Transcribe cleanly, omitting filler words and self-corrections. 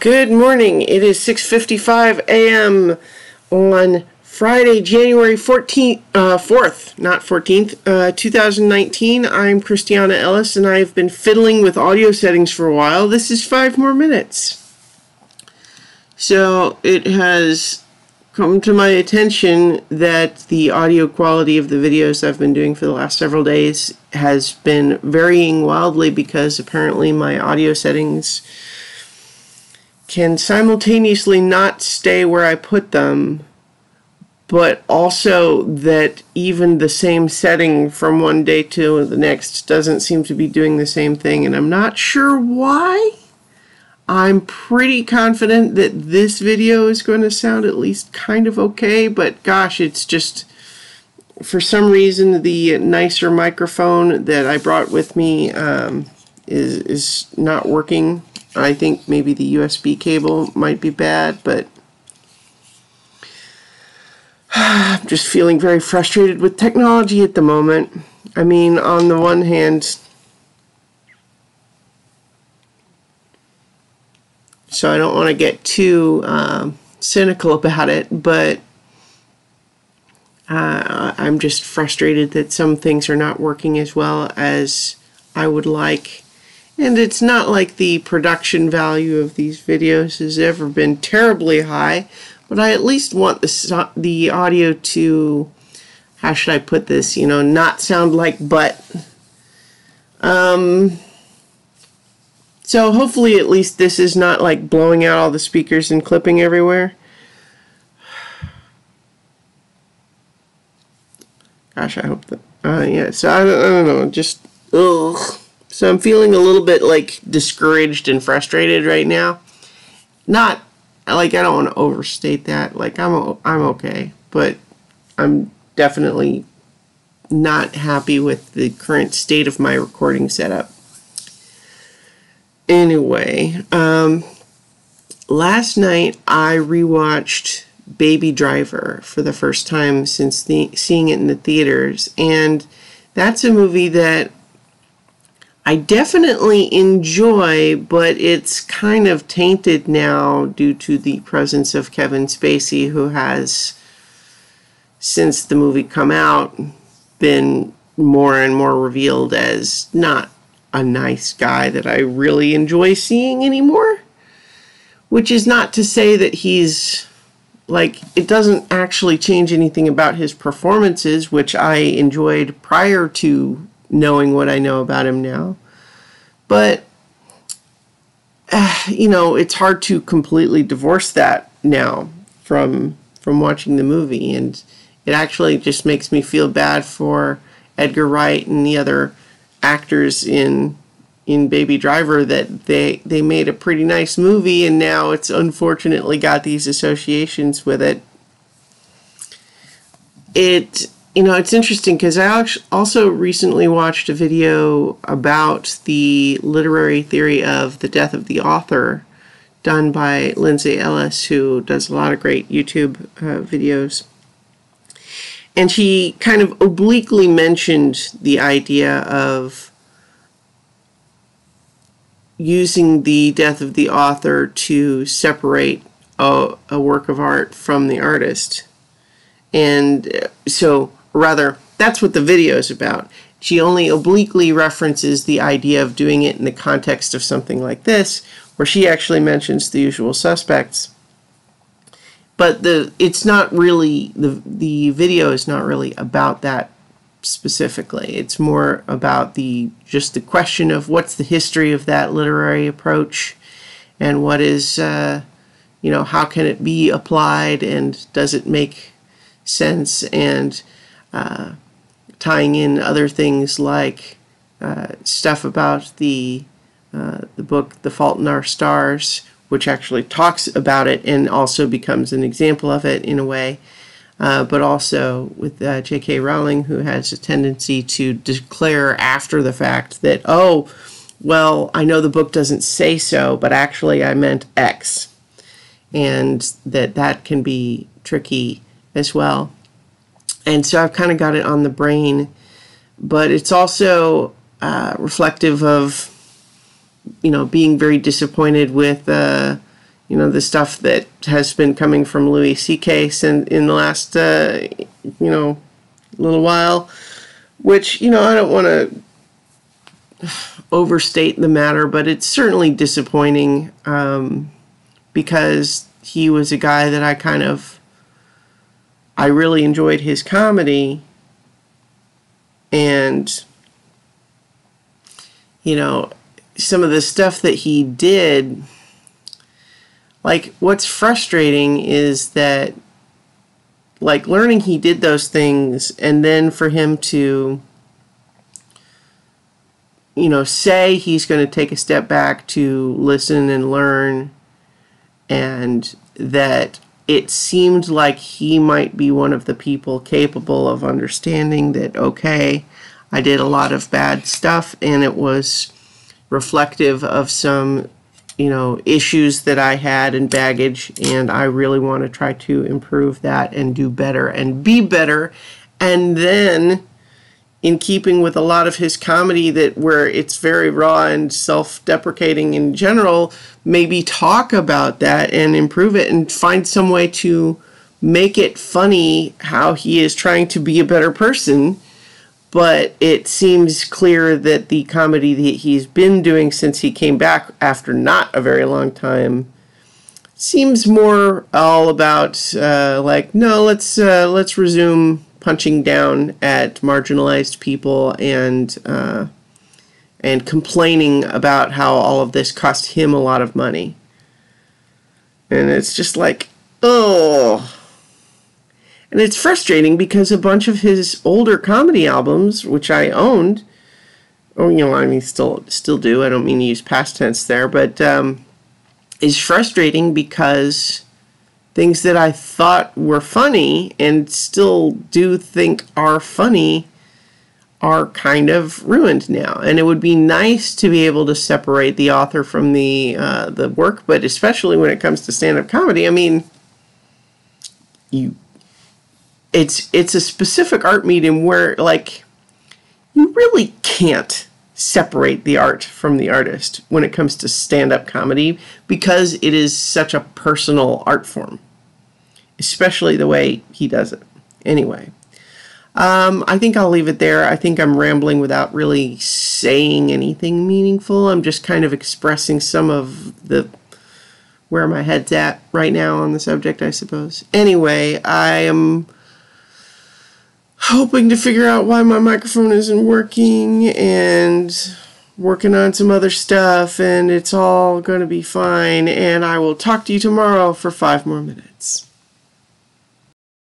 Good morning. It is 6:55 a.m. on Friday, January 4th, not 14th, 2019. I'm Christiana Ellis, and I've been fiddling with audio settings for a while. This is 5 more minutes. So it has come to my attention that the audio quality of the videos I've been doing for the last several days has been varying wildly because apparently my audio settings can simultaneously not stay where I put them, but also that even the same setting from one day to the next doesn't seem to be doing the same thing, and I'm not sure why. I'm pretty confident that this video is going to sound at least kind of okay, but gosh, it's just, for some reason, the nicer microphone that I brought with me is not working. I think maybe the USB cable might be bad, but I'm just feeling very frustrated with technology at the moment. I mean, on the one hand, so I don't want to get too cynical about it, but I'm just frustrated that some things are not working as well as I would like. And it's not like the production value of these videos has ever been terribly high, but I at least want the audio to, how should I put this, not sound like butt. So hopefully at least this is not like blowing out all the speakers and clipping everywhere. Gosh, I hope that, yeah, so I don't know, just, ugh. So I'm feeling a little bit like discouraged and frustrated right now. Not like, I don't want to overstate that. Like I'm okay, but I'm definitely not happy with the current state of my recording setup. Anyway, last night I rewatched Baby Driver for the first time since seeing it in the theaters, and that's a movie that I definitely enjoy, but it's kind of tainted now due to the presence of Kevin Spacey, who has, since the movie come out, been more and more revealed as not a nice guy that I really enjoy seeing anymore. Which is not to say that he's, like, it doesn't actually change anything about his performances, which I enjoyed prior to knowing what I know about him now. But, it's hard to completely divorce that now from watching the movie. And it actually just makes me feel bad for Edgar Wright and the other actors in Baby Driver, that they made a pretty nice movie and now it's unfortunately got these associations with it. It's interesting because I also recently watched a video about the literary theory of the death of the author done by Lindsay Ellis, who does a lot of great YouTube videos. And she kind of obliquely mentioned the idea of using the death of the author to separate a work of art from the artist. And so, rather, that's what the video is about. She only obliquely references the idea of doing it in the context of something like this, where she actually mentions The Usual Suspects. But it's not really, the video is not really about that specifically. It's more about just the question of what's the history of that literary approach, and what is, how can it be applied, and does it make sense, and tying in other things like stuff about the book The Fault in Our Stars, which actually talks about it and also becomes an example of it in a way, but also with J.K. Rowling, who has a tendency to declare after the fact that, oh, well, I know the book doesn't say so, but actually I meant X, and that can be tricky as well. And so I've kind of got it on the brain, but it's also reflective of, being very disappointed with you know, the stuff that has been coming from Louis C.K. in the last, you know, little while, which, you know, I don't want to overstate the matter, but it's certainly disappointing, because he was a guy that I really enjoyed his comedy, and, you know, some of the stuff that he did, like, what's frustrating is that, like, learning he did those things, and then for him to, you know, say he's going to take a step back to listen and learn, and that it seemed like he might be one of the people capable of understanding that, okay, I did a lot of bad stuff, and it was reflective of some, you know, issues that I had and baggage, and I really want to try to improve that and do better and be better. And then, in keeping with a lot of his comedy that where it's very raw and self-deprecating in general, maybe talk about that and improve it and find some way to make it funny how he is trying to be a better person. But it seems clear that the comedy that he's been doing since he came back after not a very long time seems more all about like, no, let's resume punching down at marginalized people and complaining about how all of this cost him a lot of money. And it's just like, oh. And it's frustrating because a bunch of his older comedy albums, which I owned, or, you know, I mean, still do, I don't mean to use past tense there, but is frustrating because things that I thought were funny and still do think are funny are kind of ruined now. And it would be nice to be able to separate the author from the work, but especially when it comes to stand-up comedy, I mean, it's a specific art medium where, like, you really can't separate the art from the artist when it comes to stand-up comedy because it is such a personal art form, especially the way he does it. Anyway, I think I'll leave it there. I think I'm rambling without really saying anything meaningful. I'm just kind of expressing some of the where my head's at right now on the subject, I suppose. Anyway, I am hoping to figure out why my microphone isn't working and working on some other stuff, and it's all going to be fine, and I will talk to you tomorrow for 5 more minutes.